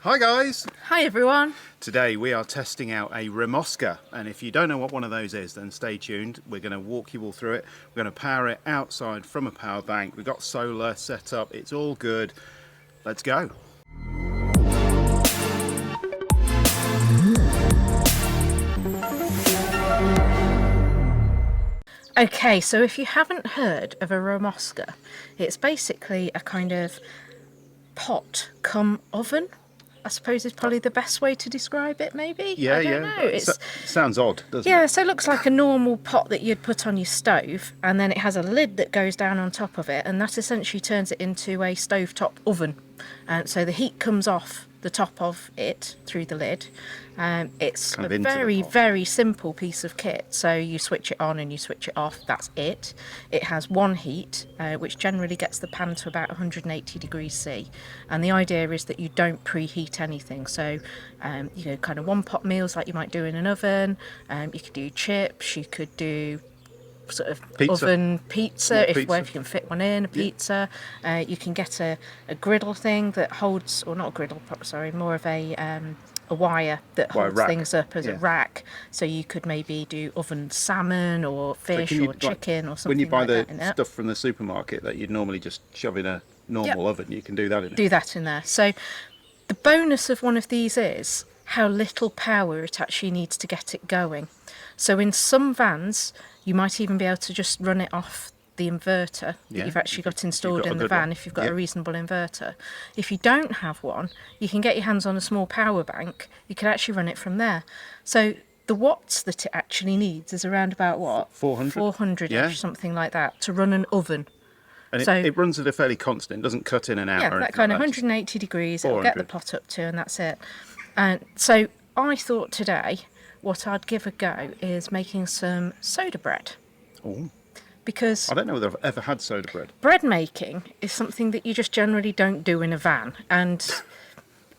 Hi guys! Hi everyone! Today we are testing out a Remoska, and if you don't know what one of those is, then stay tuned. We're going to walk you all through it. We're going to power it outside from a power bank. We've got solar set up, it's all good. Let's go! Okay, so if you haven't heard of a Remoska, it's basically a kind of pot come oven, I suppose is probably the best way to describe it, maybe? Yeah, I don't know. It sounds odd, doesn't it? Yeah, so it looks like a normal pot that you'd put on your stove, and then it has a lid that goes down on top of it, and that essentially turns it into a stovetop oven. So the heat comes off the top of it through the lid. It's a very simple piece of kit. So you switch it on and you switch it off, that's it. It has one heat, which generally gets the pan to about 180 degrees C. And the idea is that you don't preheat anything. So, kind of one pot meals like you might do in an oven. You could do chips, you could do sort of oven pizza, if you can fit one in, a pizza. You can get a griddle thing that holds, or not a griddle, sorry, more of a wire that holds things up as a rack. So you could maybe do oven salmon or fish or chicken or something. When you buy like the stuff from the supermarket that you'd normally just shove in a normal oven, you can do that in it. Do that in there. So the bonus of one of these is how little power it actually needs to get it going. So in some vans, you might even be able to just run it off the inverter that you've actually got installed in the van if you've got a reasonable inverter. If you don't have one, you can get your hands on a small power bank. You can actually run it from there. So the watts that it actually needs is around about what? 400? 400-ish, something like that, to run an oven. And it runs at a fairly constant, doesn't cut in and out. Yeah, that kind of 180 degrees, it'll get the pot up to, and that's it. And so I thought today what I'd give a go is making some soda bread. Oh. Because I don't know whether I've ever had soda bread. Bread making is something that you just generally don't do in a van, and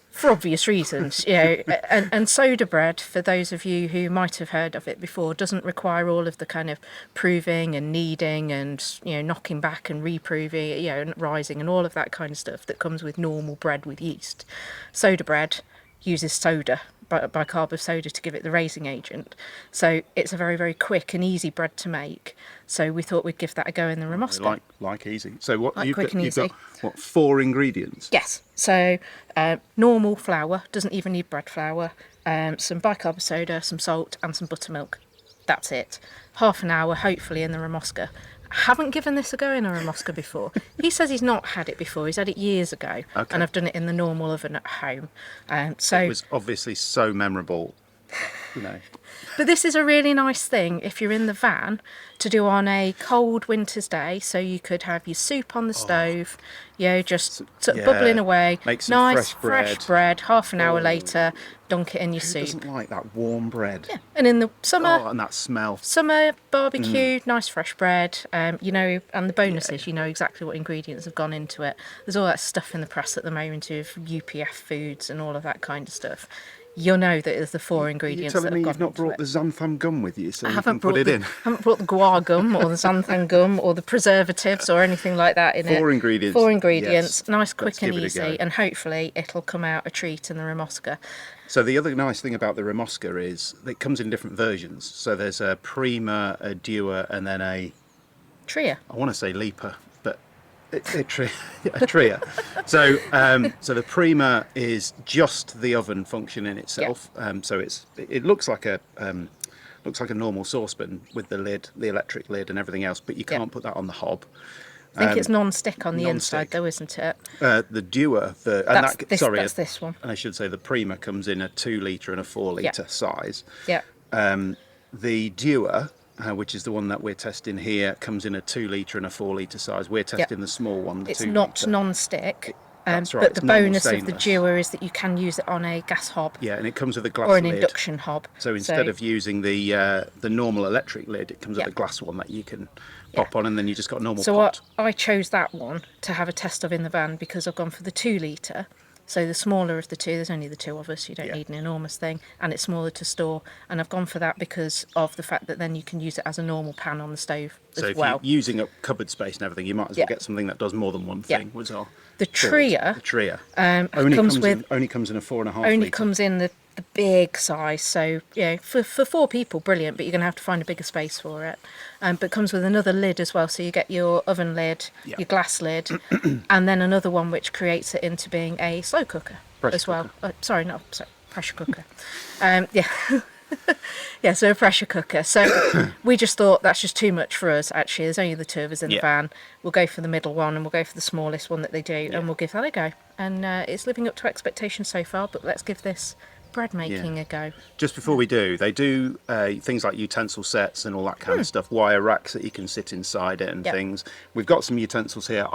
for obvious reasons, and soda bread, for those of you who might have heard of it before, doesn't require all of the kind of proving and kneading and knocking back and reproving, and rising and all of that kind of stuff that comes with normal bread with yeast. Soda bread uses soda, bicarb of soda, to give it the raising agent. So it's a very, very quick and easy bread to make. So we thought we'd give that a go in the Remoska. Like easy. So what you've quick got, and easy. what, 4 ingredients? Yes. So normal flour, doesn't even need bread flour, some bicarb of soda, some salt and some buttermilk. That's it. Half an hour, hopefully, in the Remoska. Haven't given this a go in a Remoska before. He says he's not had it before. He's had it years ago, and I've done it in the normal oven at home. So it was obviously so memorable, But this is a really nice thing if you're in the van to do on a cold winter's day. So you could have your soup on the stove, just sort of bubbling away. Make some nice fresh bread. Half an hour later, dunk it in your soup. Who doesn't like that warm bread? Yeah, and in the summer, and that smell. Summer barbecue, nice fresh bread. And the bonus is exactly what ingredients have gone into it. There's all that stuff in the press at the moment of UPF foods and all of that kind of stuff. You'll know that there's the 4 ingredients. You're telling me you've not brought the xanthan gum with you, so you can put it in? I haven't brought the guar gum or the xanthan gum or the preservatives or anything like that in it. 4 ingredients. 4 ingredients, yes. nice, quick and easy, and hopefully it'll come out a treat in the Remoska. So the other nice thing about the Remoska is it comes in different versions. So there's a Prima, a Dua, and then a Tria. I want to say Leaper, but a Tria. So the Prima is just the oven function in itself. So it looks like a normal saucepan with the lid, the electric lid, and everything else. But you can't put that on the hob. I think it's non-stick on the inside, though, isn't it? The Dua, that's this one. And I should say the Prima comes in a 2 litre and a 4 litre size. Yeah. The Dua, which is the one that we're testing here, comes in a 2 litre and a 4 litre size. We're testing the small one, the 2 litre. It's not non-stick. That's right, but the bonus of the Dua is that you can use it on a gas hob. Yeah, and it comes with a glass lid. Or an lid. induction hob. So instead of using the normal electric lid, it comes with a glass one that you can pop on, and then you just got a normal pot. So I chose that one to have a test of in the van because I've gone for the 2 litre. So the smaller of the two, there's only the 2 of us, you don't need an enormous thing, and it's smaller to store. And I've gone for that because of the fact that then you can use it as a normal pan on the stove as well. So if you're using up cupboard space and everything, you might as well get something that does more than one thing as well. The Tria, The Tria. only Only comes in a 4.5 only litre. comes in the big size. So for 4 people, brilliant. But you're going to have to find a bigger space for it. But comes with another lid as well. So you get your oven lid, your glass lid, and then another one which creates it into being a slow cooker as well. Sorry, pressure cooker. Yeah. Yeah, so a pressure cooker. So we just thought that's just too much for us, actually. There's only the 2 of us in the van. We'll go for the middle one and we'll go for the smallest one that they do and we'll give that a go. And it's living up to expectations so far, but let's give this bread making a go. Just before we do, they do things like utensil sets and all that kind of stuff, wire racks that you can sit inside it and things. We've got some utensils here.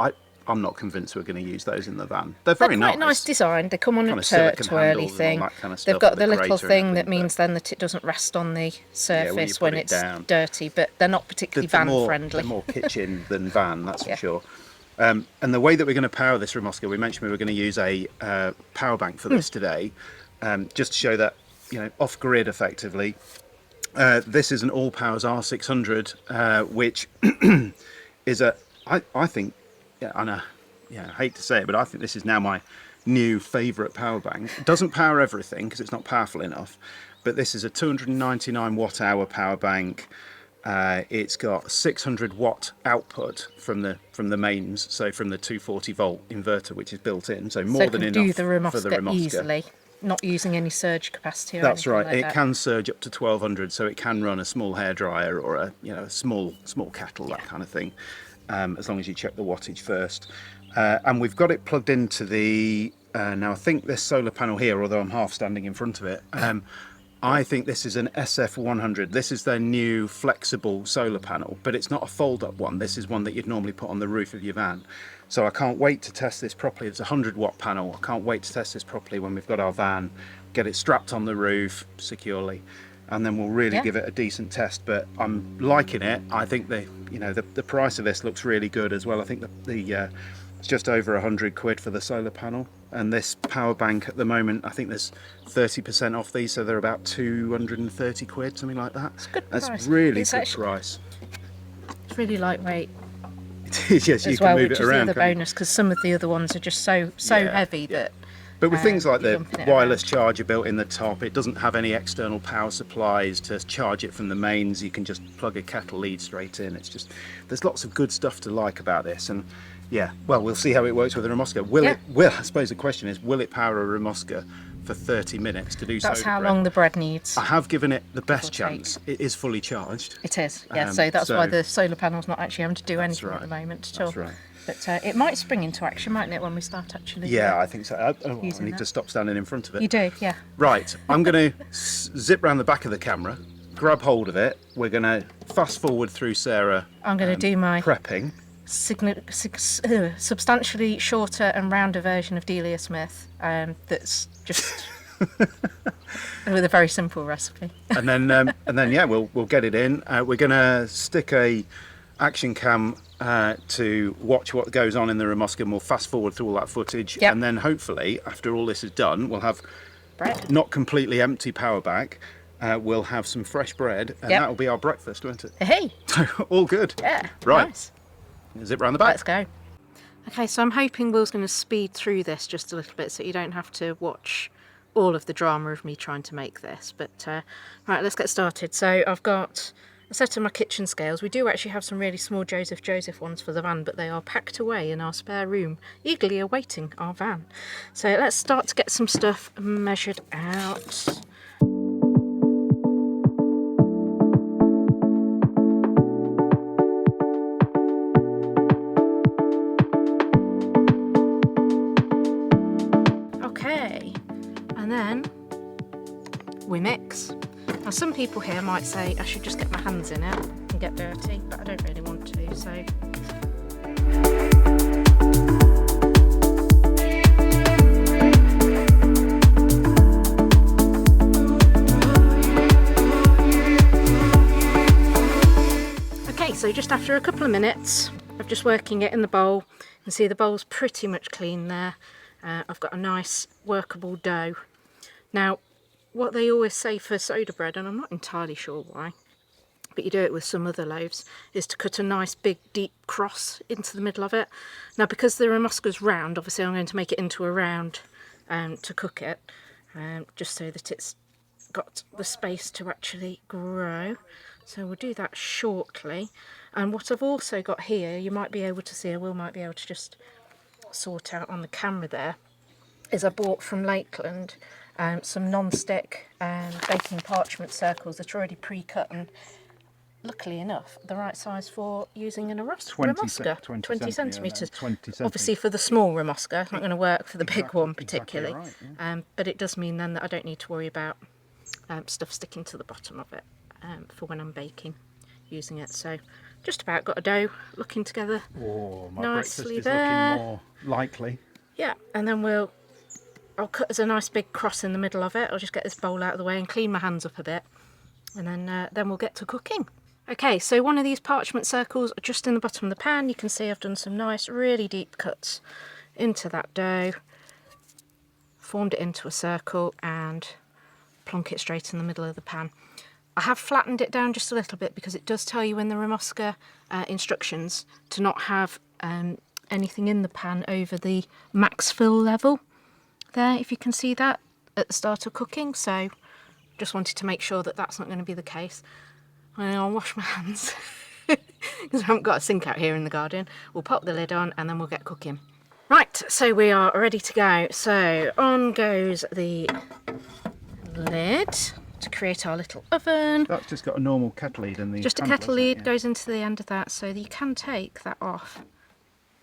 I'm not convinced we're going to use those in the van. They're very quite nice design. They come on a twirly thing. Kind of They've got the little thing that means then that it doesn't rest on the surface when it's dirty, but they're not particularly van friendly. They're more kitchen than van, that's for sure. And the way that we're going to power this Remoska, we mentioned we were going to use a power bank for this today, just to show that, off grid effectively. This is an Allpowers R600, which is I think, I hate to say it, but I think this is now my new favourite power bank. It doesn't power everything because it's not powerful enough, but this is a 299 watt hour power bank. It's got 600 watt output from the mains, so from the 240 volt inverter which is built in, so more than enough do the Remoska for the Remoska easily, not using any surge capacity or That's right. like it can surge up to 1200, so it can run a small hairdryer or a small kettle, that kind of thing. As long as you check the wattage first. And we've got it plugged into the, now I think this solar panel here, although I'm half standing in front of it, I think this is an SF100. This is their new flexible solar panel, but it's not a fold-up one. This is one that you'd normally put on the roof of your van. So I can't wait to test this properly. It's a 100 watt panel. I can't wait to test this properly when we've got our van, get it strapped on the roof securely, and then we'll really give it a decent test. But I'm liking it. I think the price of this looks really good as well. I think it's just over 100 quid for the solar panel, and this power bank at the moment, I think there's 30% off these, so they're about 230 quid, something like that. It's a good price. That's really good price. It's really lightweight. It is, yes, you can move it around. Which is the other bonus, because some of the other ones are just so heavy that. But with things like the wireless charger built in the top, it doesn't have any external power supplies to charge it from the mains. You can just plug a kettle lead straight in. It's just, there's lots of good stuff to like about this. And we'll see how it works with the Remoska. I suppose the question is, will it power a Remoska for 30 minutes to do so? That's how long the bread needs. I have given it the best chance. It is fully charged. It is, so that's why the solar panel's not actually having to do anything at the moment at all. That's right. But it might spring into action, mightn't it, when we start actually? Yeah, I think so. I need to stop standing in front of it. You do, yeah. Right, I'm going to zip round the back of the camera, grab hold of it. We're going to fast forward through Sarah. I'm going to do my prepping. Substantially shorter and rounder version of Delia Smith. That's just with a very simple recipe. and then we'll get it in. We're going to stick a action cam to watch what goes on in the Remoska, and we'll fast forward through all that footage, and then hopefully after all this is done we'll have bread. Not completely empty power bag. We'll have some fresh bread, and that'll be our breakfast, won't it? Hey, all good. Yeah, right, nice. Zip round the back. Let's go. Okay, so I'm hoping Will's going to speed through this just a little bit so you don't have to watch all of the drama of me trying to make this, but right, let's get started. So I've got a set of my kitchen scales. We do actually have some really small Joseph ones for the van, but they are packed away in our spare room, eagerly awaiting our van. So let's start to get some stuff measured out. Okay, and then we mix. Now some people here might say I should just get my hands in it and get dirty, but I don't really want to, so. Okay, so just after a couple of minutes of just working it in the bowl, you can see the bowl's pretty much clean there. I've got a nice workable dough. Now, what they always say for soda bread, and I'm not entirely sure why, but you do it with some other loaves, is to cut a nice big deep cross into the middle of it. Now because the Remoska's round, obviously I'm going to make it into a round to cook it, just so that it's got the space to actually grow. So we'll do that shortly. And what I've also got here, you might be able to see, I might be able to just sort out on the camera there, is I bought from Lakeland some non-stick baking parchment circles that are already pre-cut and luckily enough the right size for using in a Remoska. 20 centimetres. 20 Obviously for the small Remoska, it's not going to work for the big one exactly particularly. right, yeah. But it does mean then that I don't need to worry about stuff sticking to the bottom of it for when I'm baking using it. So just about got a dough looking together My nicely breakfast is there. looking more likely. Yeah, and then I'll cut as a nice big cross in the middle of it. I'll just get this bowl out of the way and clean my hands up a bit, and then we'll get to cooking. Okay, so one of these parchment circles are just in the bottom of the pan. You can see I've done some nice really deep cuts into that dough, formed it into a circle and plonk it straight in the middle of the pan. I have flattened it down just a little bit because it does tell you in the Remoska instructions to not have anything in the pan over the max fill level there, if you can see that at the start of cooking. So just wanted to make sure that that's not going to be the case. And I'll wash my hands because I haven't got a sink out here in the garden. We'll pop the lid on and then we'll get cooking. Right, so we are ready to go. So on goes the lid to create our little oven. That's just got a normal kettle lid and the Just a handle, kettle hasn't it? lid Yeah. goes into the end of that, so that you can take that off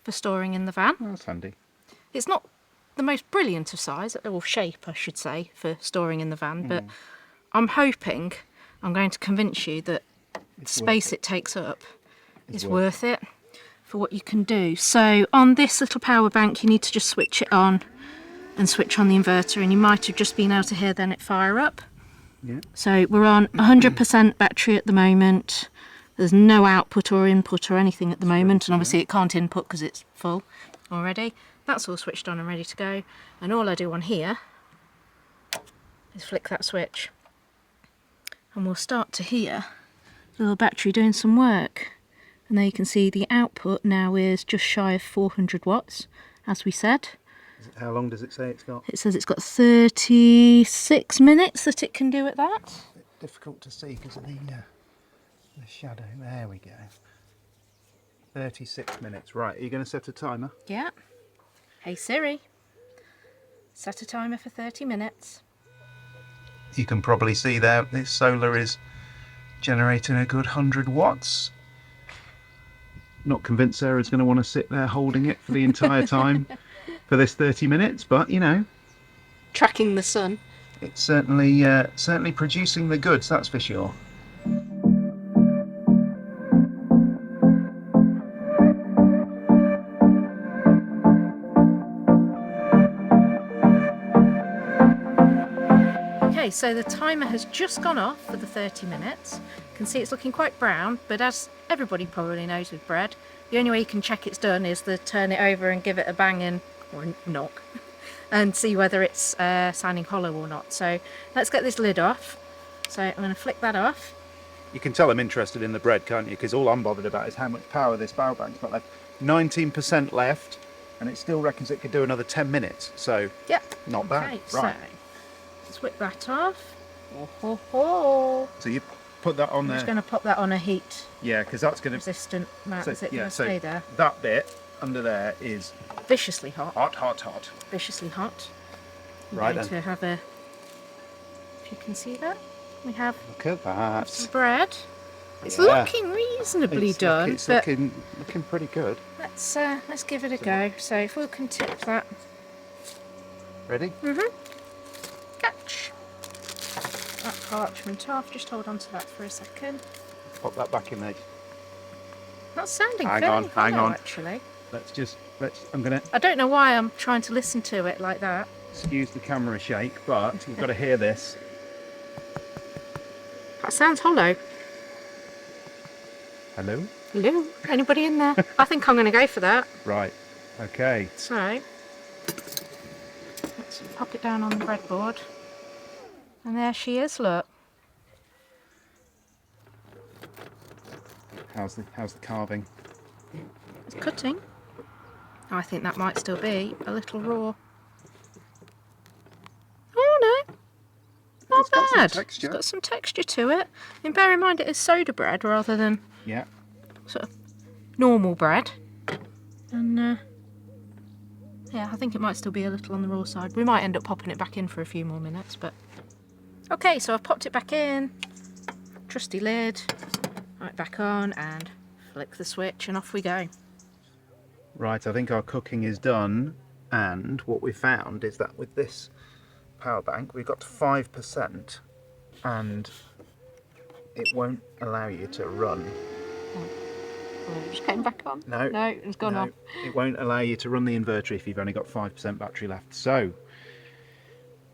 for storing in the van. Oh, that's handy. It's not the most brilliant of size, or shape I should say, for storing in the van, but I'm hoping I'm going to convince you that the space it takes up is worth it for what you can do. So on this little power bank you need to just switch it on and switch on the inverter, and you might have just been able to hear then it fire up. Yeah. So we're on 100% battery at the moment. There's no output or input or anything at the moment, and obviously it can't input because it's full already. That's all switched on and ready to go, and all I do on here is flick that switch and we'll start to hear the little battery doing some work. And there you can see the output now is just shy of 400 watts, as we said. How long does it say it's got? It says it's got 36 minutes that it can do at that. A bit difficult to see because of the shadow. There we go. 36 minutes. Right, are you going to set a timer? Yeah. Hey Siri, set a timer for 30 minutes. You can probably see there this solar is generating a good 100 watts. Not convinced Sarah's going to want to sit there holding it for the entire time for this 30 minutes, but you know, Tracking the sun. it's certainly certainly producing the goods, that's for sure. Okay, so the timer has just gone off for the 30 minutes. You can see it's looking quite brown, but as everybody probably knows with bread, the only way you can check it's done is to turn it over and give it a bang or knock and see whether it's sounding hollow or not. So let's get this lid off. So I'm going to flick that off. You can tell I'm interested in the bread, can't you? Because all I'm bothered about is how much power this power bank's got left. 19% left, and it still reckons it could do another 10 minutes. So Yep. not bad. Okay, Right. so let's whip that off. Oh, ho, ho. So you put that on I'm there. just going to pop that on a heat Yeah, because that's going to. resistant mat. So, Is it yeah, going to so stay there? that bit under there is Viciously hot. hot, hot, hot. Viciously hot. I'm Right going then. to have a, if you can see that, we have Look at that. some bread. It's Yeah. looking reasonably done, It's but looking pretty good. let's give it a go. So if we can tip that, Ready? catch that parchment off. Just hold on to that for a second. Pop that back in there. That's sounding Hang fairly on, hang hollow, on. actually. I'm gonna I don't know why I'm trying to listen to it like that. excuse the camera shake, but you've got to hear this. That sounds hollow. Hello? Hello? Anybody in there? I think I'm going to go for that. Right. Okay. So, let's pop it down on the breadboard. And there she is, look. How's the carving? It's cutting. Oh, I think that might still be a little raw. Oh no, not It's got some bad. texture. It's got some texture to it. And bear in mind it is soda bread rather than Yeah. sort of normal bread. And yeah, I think it might still be a little on the raw side. We might end up popping it back in for a few more minutes, but okay. So I've popped it back in. Trusty lid. Right back on and flick the switch, and off we go. Right, I think our cooking is done, and what we found is that with this power bank we got to 5% and it won't allow you to run. Oh, just came back on. No, it's gone off. It won't allow you to run the inverter if you've only got 5% battery left. So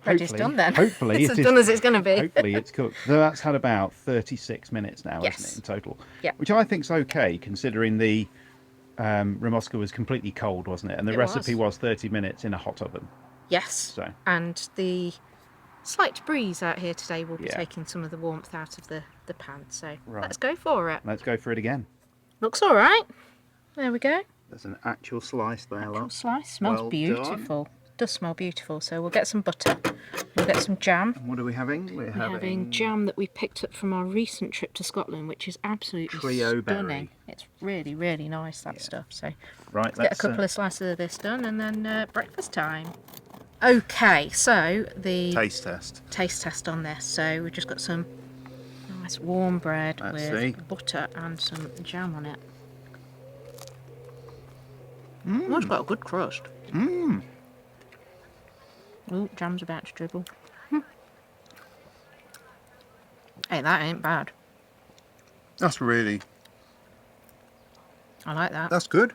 Bread is done then. Hopefully it's as done as it's going to be. Hopefully it's cooked. So that's had about 36 minutes now, Yes. isn't it, in total? Yeah. Which I think's okay, considering the Remoska was completely cold, wasn't it? And the recipe was 30 minutes in a hot oven. Yes. So. And the slight breeze out here today will be Yeah. taking some of the warmth out of the pan. So Right. let's go for it. Let's go for it again. Looks all right. There we go. There's an actual slice there, Little look. slice. Smells Well beautiful. Does smell beautiful. So we'll get some butter. We'll get some jam. And what are we having? We're We're having jam that we picked up from our recent trip to Scotland, which is absolutely Trio stunning. berry. It's really, really nice, that stuff. So Right, let's get a couple of slices of this done, and then breakfast time. Okay, so the taste test. taste test on this. So we've just got some nice warm bread Let's with see. butter and some jam on it. Oh, it's got a good crust. Mmm. Oh, jam's about to dribble. Hey, that ain't bad. That's really. I like that. That's good.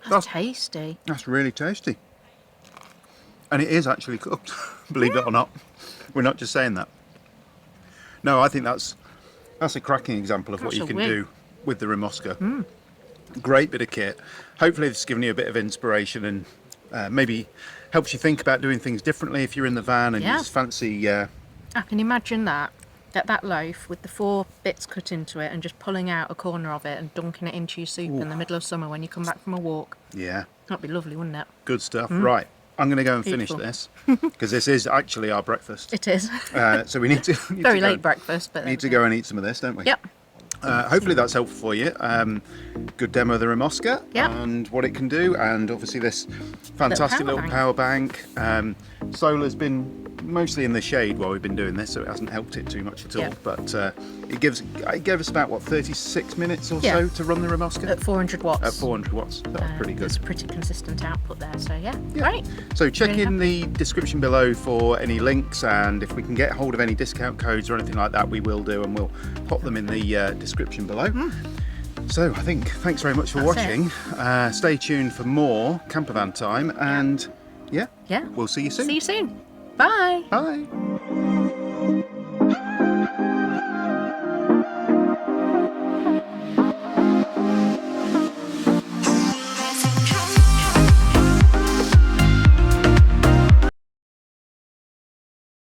That's tasty. That's really tasty. And it is actually cooked, believe it or not. We're not just saying that. No, I think that's a cracking example of what That's you a can win. do with the Remoska. Great bit of kit. Hopefully it's given you a bit of inspiration and maybe helps you think about doing things differently if you're in the van and you Yeah. just fancy... I can imagine that. Get that loaf with the 4 bits cut into it and just pulling out a corner of it and dunking it into your soup in the middle of summer when you come back from a walk. yeah, That'd be lovely, wouldn't it? good stuff. Right, I'm going to go and Beautiful. finish this because this is actually our breakfast. It is. So we need to... Very late breakfast, but Need to go and eat some of this, don't we? Yep. Hopefully that's helpful for you. Good demo of the Remoska Yep. and what it can do, and obviously this fantastic power little power bank. Solar's been mostly in the shade while we've been doing this, so it hasn't helped it too much at all. Yep. But it gave us about what 36 minutes or Yeah. so to run the Remoska At 400 watts. at 400 watts. That's pretty good. There's pretty consistent output there, so yeah. Yeah. Great. So check Really in the description below for any links, and if we can get hold of any discount codes or anything like that, we will do, and we'll pop them in the description below. So I think thanks very much for That's watching. Stay tuned for more Campervan Time, and yeah, Yeah. we'll see you soon. See you soon. Bye. Bye.